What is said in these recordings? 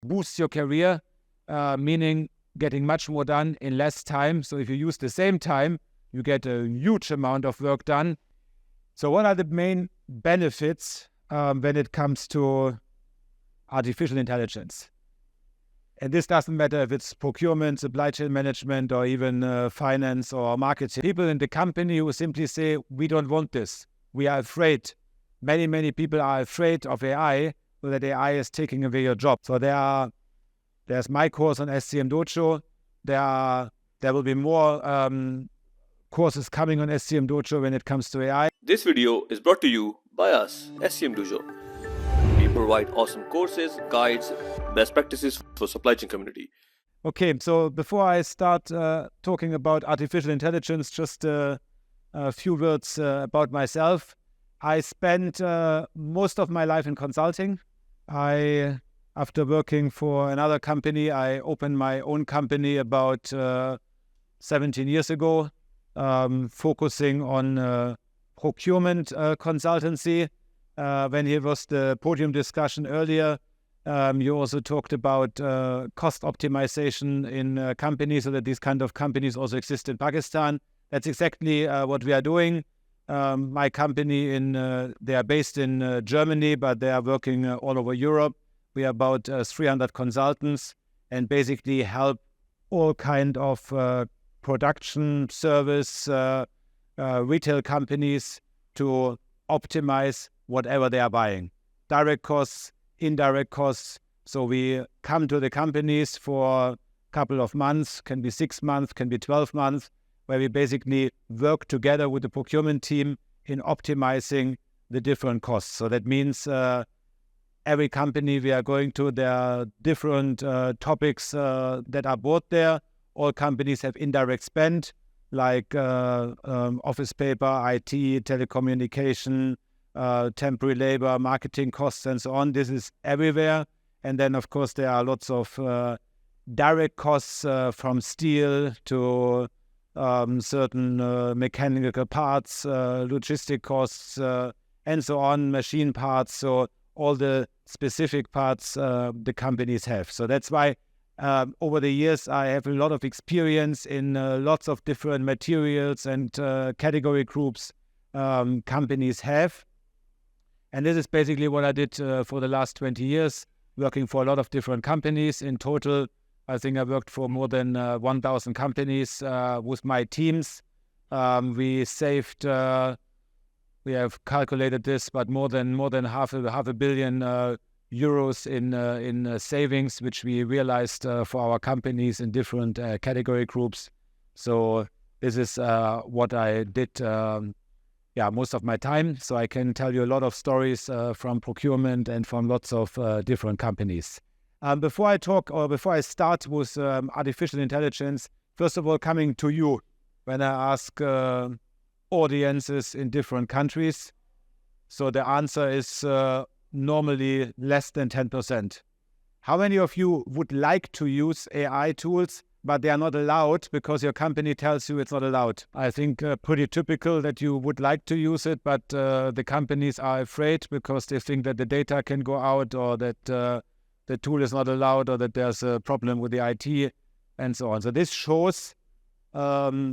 boosts your career, meaning getting much more done in less time. So if you use the same time, you get a huge amount of work done. So what are the main benefits when it comes to artificial intelligence? And this doesn't matter if it's procurement, supply chain management, or even finance or marketing. People in the company who simply say, we don't want this. We are afraid. Many people are afraid of AI, so that AI is taking away your job. So there's my course on SCMDOJO. There will be more courses coming on SCMDOJO when it comes to AI. This video is brought to you by us, SCMDOJO. We provide awesome courses, guides, best practices for supply chain community. Okay, so before I start talking about artificial intelligence, just a few words about myself. I spent most of my life in consulting. After working for another company, I opened my own company about 17 years ago, focusing on procurement consultancy. When here was the podium discussion earlier, you also talked about cost optimization in companies, so that these kind of companies also exist in Pakistan. That's exactly what we are doing. My company, they are based in Germany, but they are working all over Europe. We are about 300 consultants and basically help all kind of production, service, retail companies to optimize whatever they are buying. Direct costs, indirect costs. So we come to the companies for a couple of months, can be 6 months, can be 12 months, where we basically work together with the procurement team in optimizing the different costs. So that means every company we are going to, there are different topics that are brought there. All companies have indirect spend, like office paper, IT, telecommunication, temporary labor, marketing costs, and so on. This is everywhere. And then, of course, there are lots of direct costs from steel to certain mechanical parts, logistic costs, and so on, machine parts. So all the specific parts the companies have. So that's why over the years I have a lot of experience in lots of different materials and category groups companies have. And this is basically what I did for the last 20 years, working for a lot of different companies. In total, I think I worked for more than 1,000 companies with my teams. We saved, we have calculated this, but more than half a billion euros in savings, which we realized for our companies in different category groups. So this is what I did most of my time. So I can tell you a lot of stories from procurement and from lots of different companies. Before I start with artificial intelligence, first of all, coming to you, when I ask audiences in different countries, so the answer is normally less than 10%. How many of you would like to use AI tools, but they are not allowed because your company tells you it's not allowed? I think pretty typical that you would like to use it, but the companies are afraid because they think that the data can go out, or that the tool is not allowed, or that there's a problem with the IT, and so on. So this shows, AI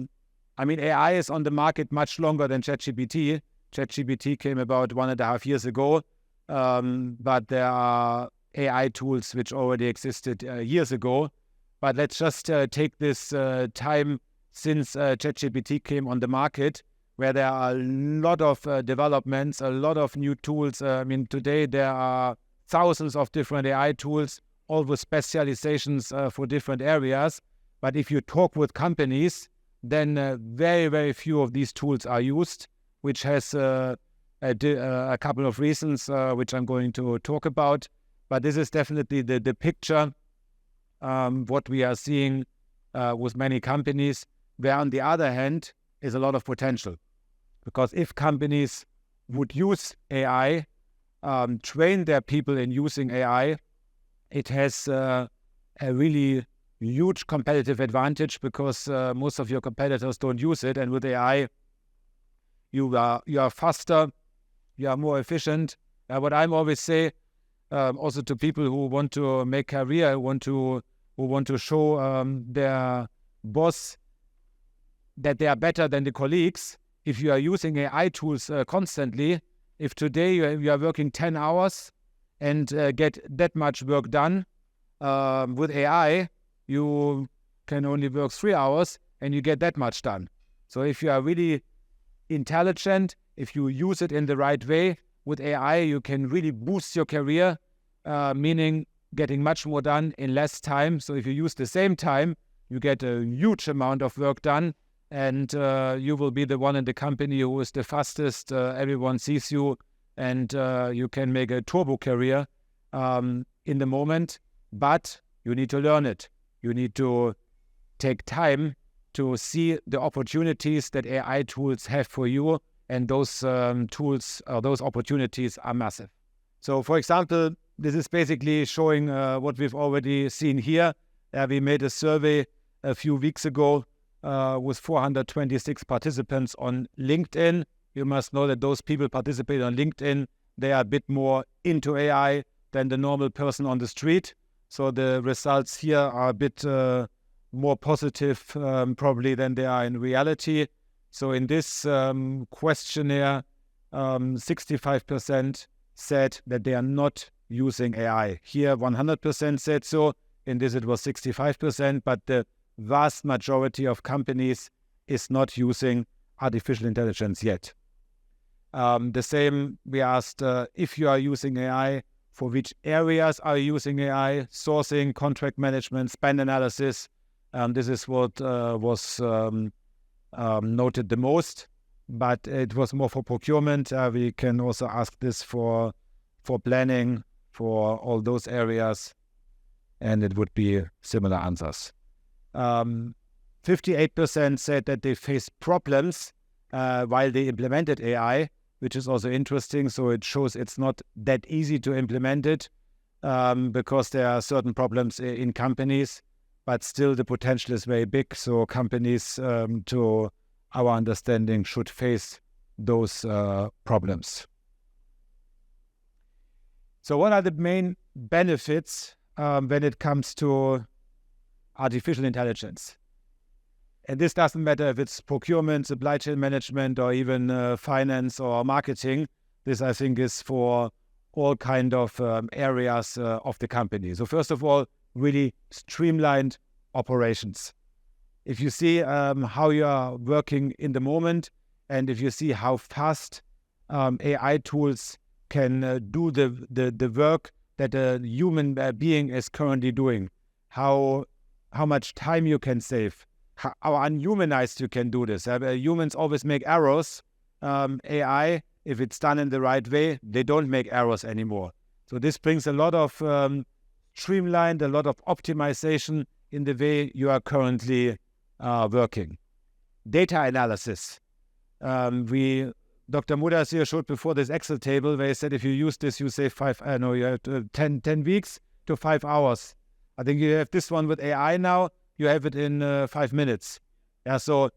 is on the market much longer than ChatGPT. ChatGPT came about 1.5 years ago, but there are AI tools which already existed years ago. But let's just take this time since ChatGPT came on the market, where there are a lot of developments, a lot of new tools. Today there are thousands of different AI tools, all with specializations for different areas. But if you talk with companies, then very, very few of these tools are used, which has a couple of reasons, which I'm going to talk about. But this is definitely the picture, what we are seeing with many companies, where on the other hand is a lot of potential. Because if companies would use AI, train their people in using AI, it has a really huge competitive advantage, because most of your competitors don't use it. And with AI, you are faster, you are more efficient. What I'm always say, also to people who want to make career, who want to show their boss that they are better than the colleagues. If you are using AI tools constantly, if today you are working 10 hours and get that much work done, with AI, you can only work 3 hours and you get that much done. So if you are really intelligent, if you use it in the right way, with AI, you can really boost your career, meaning getting much more done in less time. So if you use the same time, you get a huge amount of work done, and you will be the one in the company who is the fastest. Everyone sees you, and you can make a turbo career in the moment. But you need to learn it. You need to take time to see the opportunities that AI tools have for you, and those tools or those opportunities are massive. So, for example, this is basically showing what we've already seen here. We made a survey a few weeks ago with 426 participants on LinkedIn. You must know that those people participate on LinkedIn. They are a bit more into AI than the normal person on the street. So the results here are a bit more positive probably than they are in reality. So in this questionnaire, 65% said that they are not using AI. Here, 100% said so. In this, it was 65%, but the vast majority of companies is not using artificial intelligence yet. The same, we asked if you are using AI, for which areas are you using AI? Sourcing, contract management, spend analysis. This is what was noted the most, but it was more for procurement. We can also ask this for planning, for all those areas, and it would be similar answers. 58% said that they faced problems while they implemented AI, which is also interesting. So it shows it's not that easy to implement it because there are certain problems in companies, but still the potential is very big. So companies, to our understanding, should face those problems. So what are the main benefits when it comes to artificial intelligence? And this doesn't matter if it's procurement, supply chain management, or even finance or marketing. This, I think, is for all kind of areas of the company. So first of all, really streamlined operations. If you see how you are working in the moment, and if you see how fast AI tools can do the work that a human being is currently doing, how much time you can save, how unhumanized you can do this. Humans always make errors. AI, if it's done in the right way, they don't make errors anymore. So this brings a lot of streamlined, a lot of optimization in the way you are currently working. Data analysis. Dr. Mudas here showed before this Excel table where he said if you use this, you save 10 weeks to 5 hours. I think you have this one with AI now. You have it in 5 minutes. Yeah. So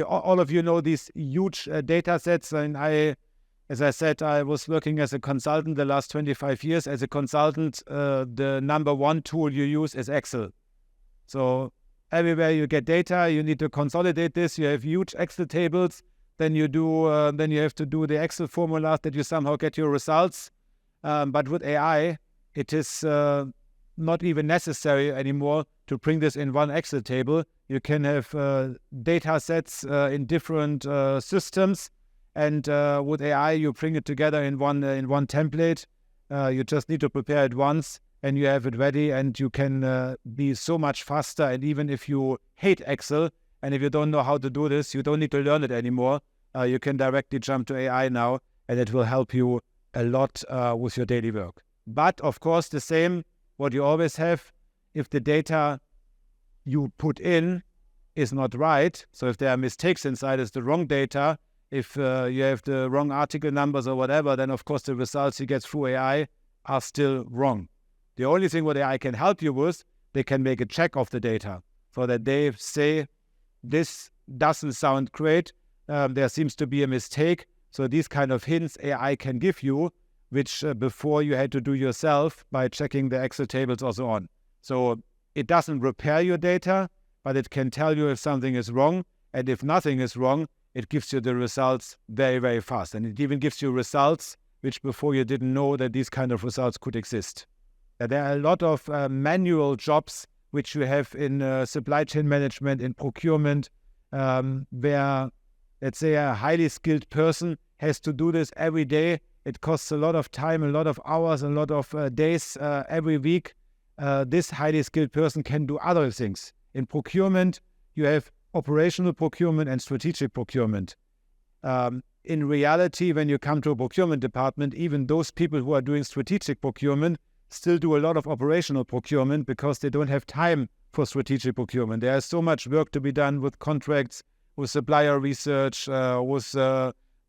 all of you know these huge data sets. And as I said, I was working as a consultant the last 25 years. As a consultant, the number one tool you use is Excel. So everywhere you get data, you need to consolidate this. You have huge Excel tables. Then you have to do the Excel formulas that you somehow get your results. But with AI, it is not even necessary anymore to bring this in one Excel table. You can have data sets in different systems, and with AI, you bring it together in one template. You just need to prepare it once, and you have it ready, and you can be so much faster. And even if you hate Excel, and if you don't know how to do this, you don't need to learn it anymore. You can directly jump to AI now, and it will help you a lot with your daily work. But of course, the same, what you always have, if the data you put in is not right, so if there are mistakes inside, it's the wrong data, if you have the wrong article numbers or whatever, then of course the results you get through AI are still wrong. The only thing what AI can help you with, they can make a check of the data so that they say, this doesn't sound great, there seems to be a mistake. So these kind of hints AI can give you, which before you had to do yourself by checking the Excel tables or so on. So it doesn't repair your data, but it can tell you if something is wrong. And if nothing is wrong, it gives you the results very, very fast. And it even gives you results which before you didn't know that these kind of results could exist. There are a lot of manual jobs which you have in supply chain management, in procurement, where, let's say, a highly skilled person has to do this every day. It costs a lot of time, a lot of hours, a lot of days every week. This highly skilled person can do other things. In procurement, you have operational procurement and strategic procurement. In reality, when you come to a procurement department, even those people who are doing strategic procurement still do a lot of operational procurement because they don't have time for strategic procurement. There is so much work to be done with contracts, with supplier research, with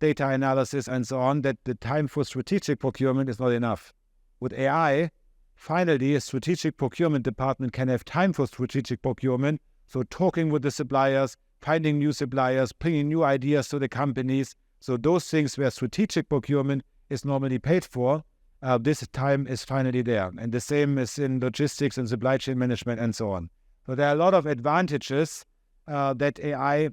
data analysis and so on, that the time for strategic procurement is not enough. With AI, finally, a strategic procurement department can have time for strategic procurement, so talking with the suppliers, finding new suppliers, bringing new ideas to the companies. So those things where strategic procurement is normally paid for, this time is finally there. And the same is in logistics and supply chain management and so on. So there are a lot of advantages that AI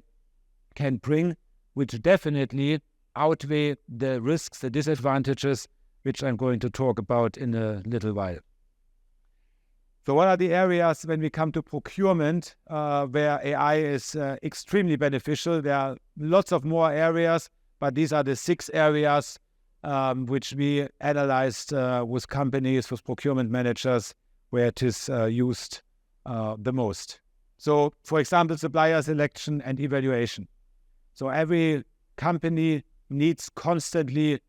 can bring, which definitely outweigh the risks, the disadvantages, which I'm going to talk about in a little while. So what are the areas when we come to procurement where AI is extremely beneficial? There are lots of more areas, but these are the 6 areas which we analyzed with companies, with procurement managers, where it is used the most. So, for example, supplier selection and evaluation. So every company needs constantly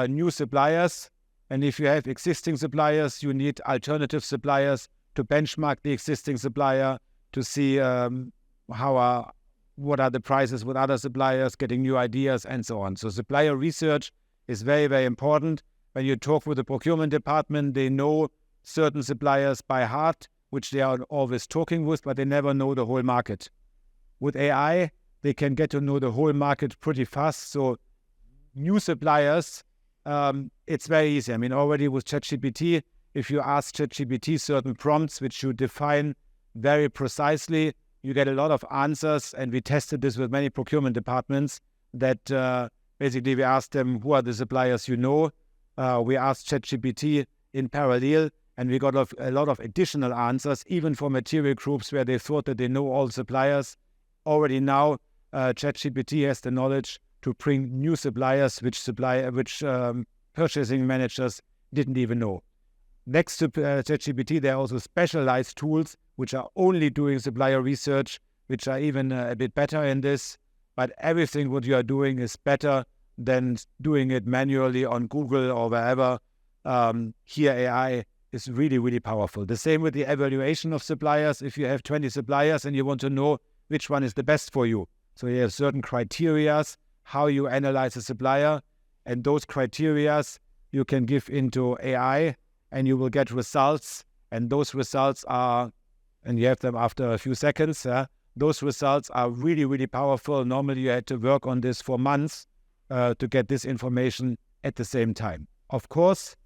new suppliers. And if you have existing suppliers, you need alternative suppliers to benchmark the existing supplier, to see what are the prices with other suppliers, getting new ideas, and so on. So supplier research is very, very important. When you talk with the procurement department, they know certain suppliers by heart, which they are always talking with, but they never know the whole market. With AI, they can get to know the whole market pretty fast. So new suppliers, it's very easy. I mean, already with ChatGPT, if you ask ChatGPT certain prompts which you define very precisely, you get a lot of answers. And we tested this with many procurement departments that basically we asked them, who are the suppliers you know? We asked ChatGPT in parallel, and we got a lot of additional answers, even for material groups where they thought that they know all suppliers. Already now, ChatGPT has the knowledge to bring new suppliers, which purchasing managers didn't even know. Next to ChatGPT, there are also specialized tools which are only doing supplier research, which are even a bit better in this. But everything what you are doing is better than doing it manually on Google or wherever. Here, AI is really, really powerful. The same with the evaluation of suppliers. If you have 20 suppliers and you want to know which one is the best for you. So you have certain criteria how you analyze a supplier, and those criteria you can give into AI and you will get results. And those results are, and you have them after a few seconds, those results are really, really powerful. Normally you had to work on this for months to get this information at the same time. Of course,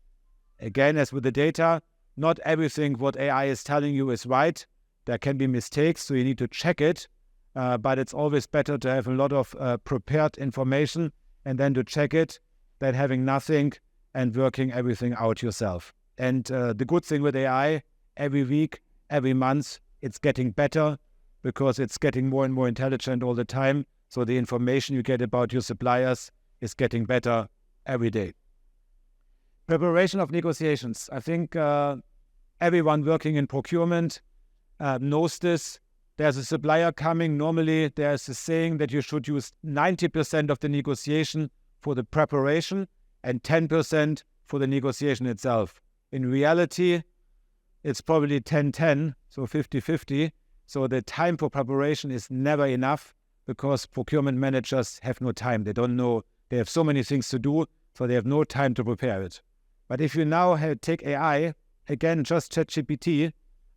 again, as with the data, not everything what AI is telling you is right. There can be mistakes, so you need to check it. But it's always better to have a lot of prepared information and then to check it than having nothing and working everything out yourself. And the good thing with AI, every week, every month, it's getting better because it's getting more and more intelligent all the time. So the information you get about your suppliers is getting better every day. Preparation of negotiations. I think everyone working in procurement knows this. There's a supplier coming. Normally, there's a saying that you should use 90% of the negotiation for the preparation and 10% for the negotiation itself. In reality, it's probably 10-10, so 50-50. So the time for preparation is never enough because procurement managers have no time. They don't know. They have so many things to do, so they have no time to prepare it. But if you now take AI, again, just ChatGPT,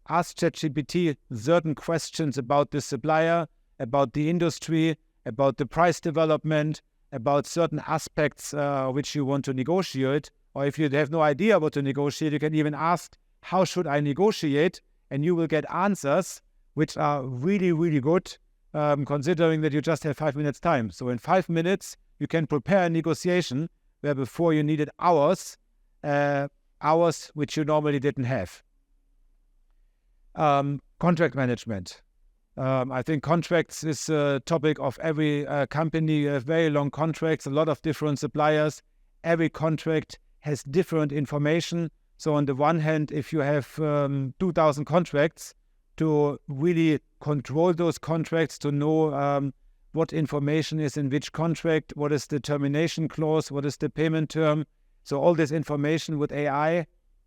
ask ChatGPT certain questions about the supplier, about the industry, about the price development, about certain aspects which you want to negotiate or if you have no idea what to negotiate, you can even ask, how should I negotiate? And you will get answers which are really, really good, considering that you just have 5 minutes time. So in 5 minutes, you can prepare a negotiation where before you needed hours which you normally didn't have. Contract management. I think contracts is a topic of every company. You have very long contracts, a lot of different suppliers. Every contract has different information. So on the one hand, if you have 2,000 contracts, to really control those contracts, to know what information is in which contract, what is the termination clause, what is the payment term. So all this information with AI,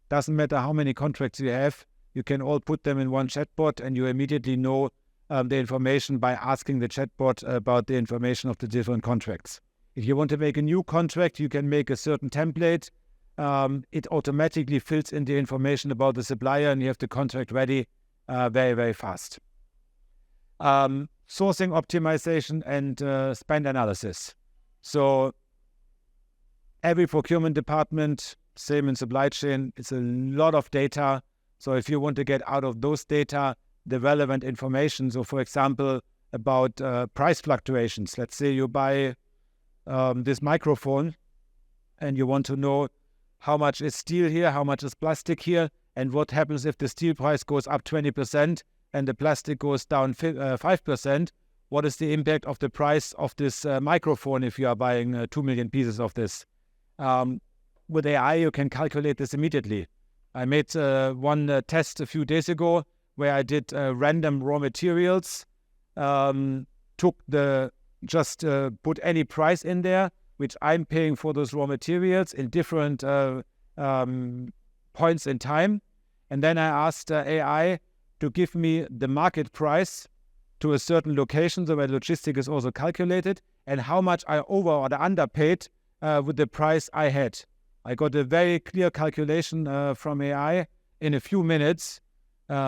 doesn't matter how many contracts you have, you can all put them in one chatbot and you immediately know the information by asking the chatbot about the information of the different contracts. If you want to make a new contract, you can make a certain template. It automatically fills in the information about the supplier and you have the contract ready very, very fast. Sourcing optimization and spend analysis. So every procurement department, same in supply chain, it's a lot of data. So if you want to get out of those data the relevant information, so for example, about price fluctuations. Let's say you buy this microphone and you want to know how much is steel here, how much is plastic here, and what happens if the steel price goes up 20% and the plastic goes down 5%. What is the impact of the price of this microphone if you are buying 2 million pieces of this? With AI, you can calculate this immediately. I made one test a few days ago where I did random raw materials, put any price in there, which I'm paying for those raw materials in different points in time. And then I asked AI to give me the market price to a certain location, so where logistic is also calculated, and how much I over or underpaid with the price I had. I got a very clear calculation from AI in a few minutes.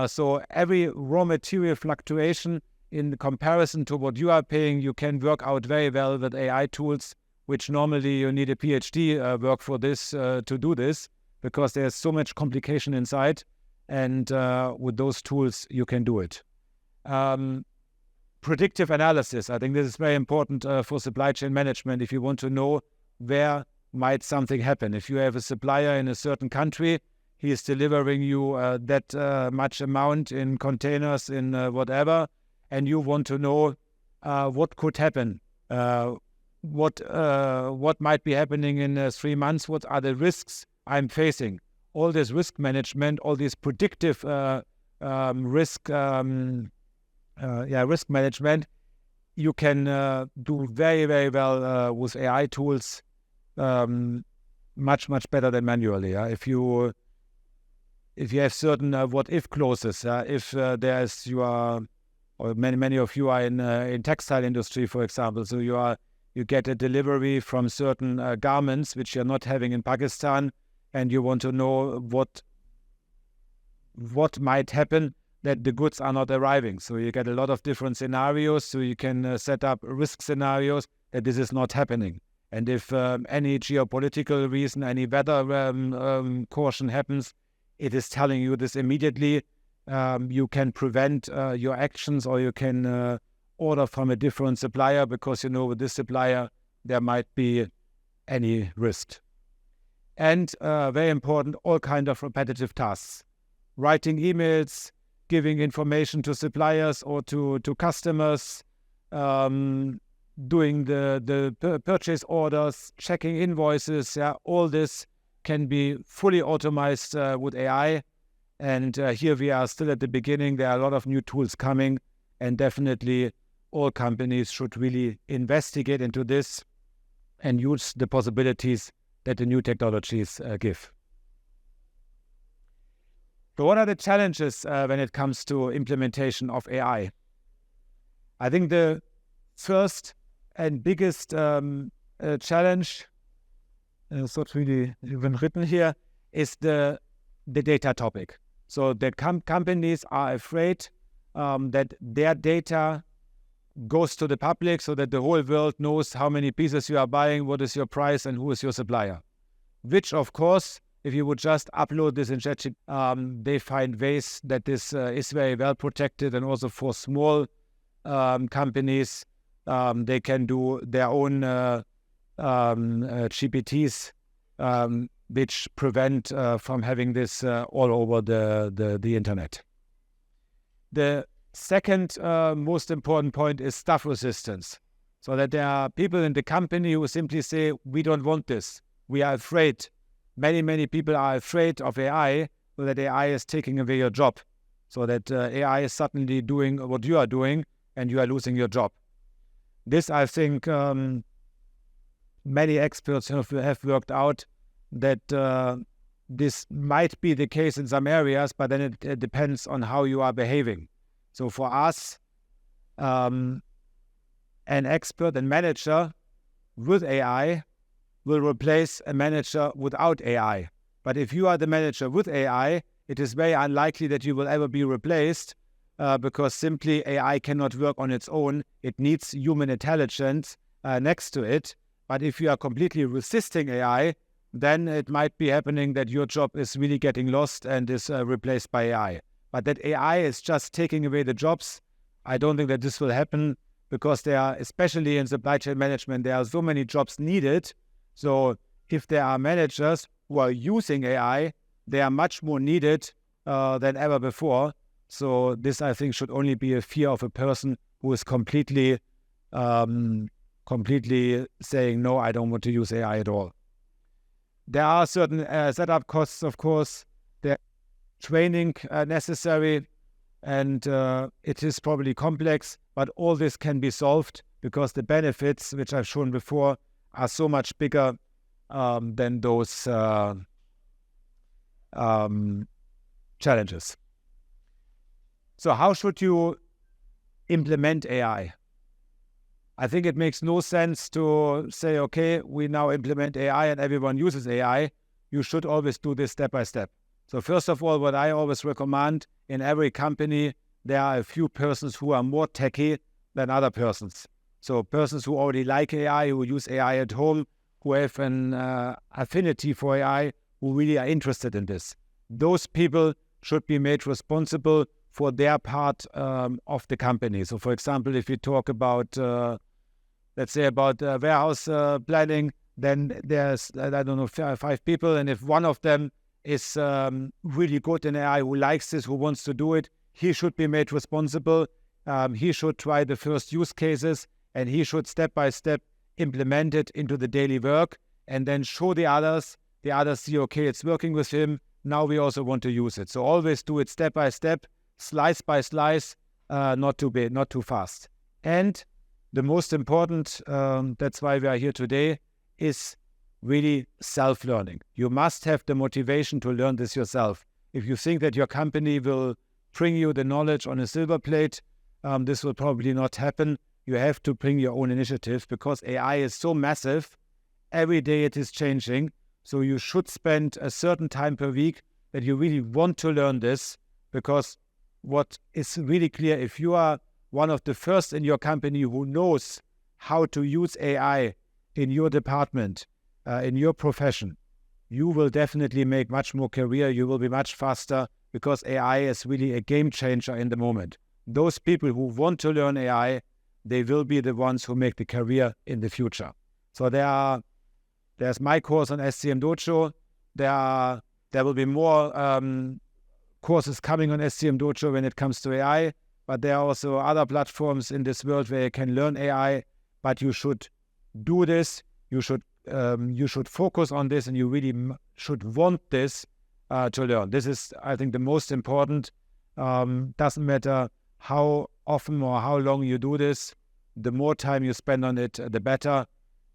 So every raw material fluctuation in comparison to what you are paying, you can work out very well with AI tools, which normally you need a PhD work for this to do this, because there's so much complication inside. And with those tools, you can do it. Predictive analysis. I think this is very important for supply chain management. If you want to know where might something happen. If you have a supplier in a certain country, he is delivering you that much amount in containers, in whatever, and you want to know what could happen. What might be happening in 3 months? What are the risks I'm facing? All this risk management, all this predictive risk management, you can do very, very well with AI tools, much, much better than manually. If you have certain what-if clauses, if many of you are in textile industry, for example, so you get a delivery from certain garments which you're not having in Pakistan, and you want to know what might happen that the goods are not arriving. So you get a lot of different scenarios, so you can set up risk scenarios that this is not happening. And if any geopolitical reason, any weather caution happens, it is telling you this immediately. You can prevent your actions, or you can order from a different supplier, because you know with this supplier there might be any risk. And very important, all kind of repetitive tasks. Writing emails, giving information to suppliers or to customers, doing the purchase orders, checking invoices, all this can be fully automated with AI. And here we are still at the beginning. There are a lot of new tools coming, and definitely all companies should really investigate into this and use the possibilities that the new technologies give. So what are the challenges when it comes to implementation of AI? I think the first and biggest challenge, it's not really even written here, is the data topic. So that companies are afraid that their data goes to the public, so that the whole world knows how many pieces you are buying, what is your price, and who is your supplier. which of course, if you would just upload this in ChatGPT, they find ways that this is very well protected, and also for small companies, they can do their own GPTs, which prevent from having this all over the internet. The second most important point is staff resistance. So that there are people in the company who simply say, we don't want this. We are afraid. Many people are afraid of AI, so that AI is taking away your job. So that AI is suddenly doing what you are doing and you are losing your job. This, I think, many experts have worked out that this might be the case in some areas, but then it depends on how you are behaving. So for us, an expert and manager with AI will replace a manager without AI. But if you are the manager with AI, it is very unlikely that you will ever be replaced because simply AI cannot work on its own. It needs human intelligence next to it. But if you are completely resisting AI, then it might be happening that your job is really getting lost and is replaced by AI. But that AI is just taking away the jobs, I don't think that this will happen, because there are, especially in supply chain management, there are so many jobs needed. So if there are managers who are using AI, they are much more needed than ever before. So this, I think, should only be a fear of a person who is completely saying, no, I don't want to use AI at all. There are certain setup costs, of course. There training necessary, and it is probably complex, but all this can be solved because the benefits, which I've shown before, are so much bigger than those challenges. So how should you implement AI? I think it makes no sense to say, okay, we now implement AI and everyone uses AI. You should always do this step by step. So first of all, what I always recommend, in every company, there are a few persons who are more techy than other persons. So persons who already like AI, who use AI at home, who have an affinity for AI, who really are interested in this. Those people should be made responsible for their part of the company. So for example, if you talk about, let's say about warehouse planning, then there's, I don't know, 5 people. And if one of them is really good in AI, who likes this, who wants to do it, he should be made responsible. He should try the first use cases, and he should step by step implement it into the daily work, and then show the others. The others see, okay, it's working with him. Now we also want to use it. So always do it step by step, slice by slice, not too big, not too fast. And the most important, that's why we are here today, is really self-learning. You must have the motivation to learn this yourself. If you think that your company will bring you the knowledge on a silver plate, this will probably not happen. You have to bring your own initiative, because AI is so massive. Every day it is changing. So you should spend a certain time per week that you really want to learn this, because what is really clear, if you are one of the first in your company who knows how to use AI in your department, in your profession, you will definitely make much more career. You will be much faster, because AI is really a game changer in the moment. Those people who want to learn AI, they will be the ones who make the career in the future. So there's my course on SCMDOJO. There will be more courses coming on SCMDOJO when it comes to AI, but there are also other platforms in this world where you can learn AI. But you should do this. You should focus on this, and you really should want this to learn. This is, I think, the most important. Doesn't matter how often or how long you do this. The more time you spend on it, the better,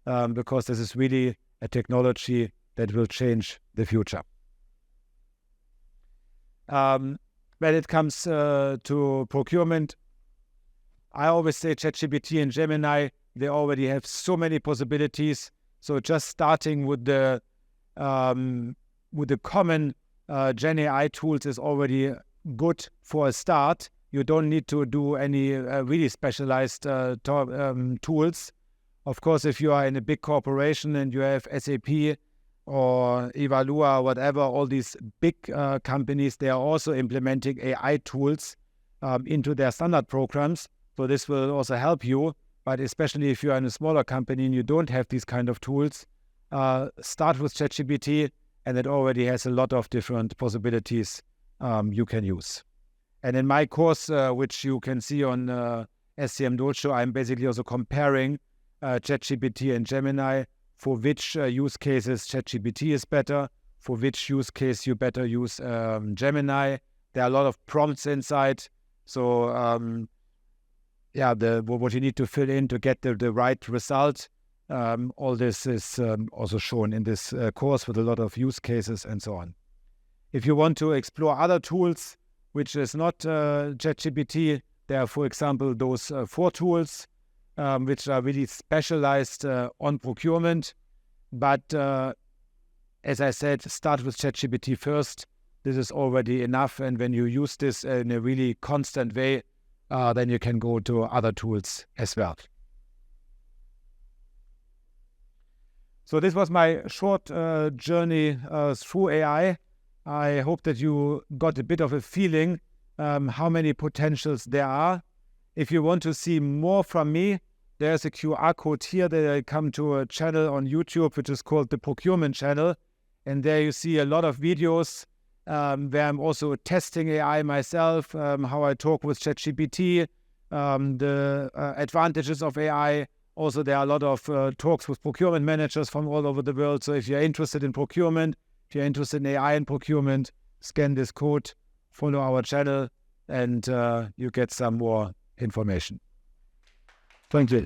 because this is really a technology that will change the future. When it comes to procurement, I always say ChatGPT and Gemini, they already have so many possibilities. So just starting with the common Gen AI tools is already good for a start. You don't need to do any really specialized tools. Of course, if you are in a big corporation and you have SAP or Evalua, whatever, all these big companies, they are also implementing AI tools into their standard programs. So this will also help you. But especially if you are in a smaller company and you don't have these kind of tools, start with ChatGPT, and it already has a lot of different possibilities you can use. And in my course, which you can see on SCMDOJO, I'm basically also comparing ChatGPT and Gemini, for which use cases ChatGPT is better, for which use case you better use Gemini. There are a lot of prompts inside. So what you need to fill in to get the right result. All this is also shown in this course with a lot of use cases and so on. If you want to explore other tools, which is not ChatGPT, there are, for example, those 4 tools, which are really specialized on procurement. But as I said, start with ChatGPT first. This is already enough. And when you use this in a really constant way, then you can go to other tools as well. So this was my short journey through AI. I hope that you got a bit of a feeling how many potentials there are. If you want to see more from me, there's a QR code here that I come to a channel on YouTube, which is called the Procurement channel. And there you see a lot of videos where I'm also testing AI myself, how I talk with ChatGPT, the advantages of AI. Also, there are a lot of talks with procurement managers from all over the world. So if you're interested in procurement, if you're interested in AI and procurement, scan this code, follow our channel, and you get some more information. Thank you.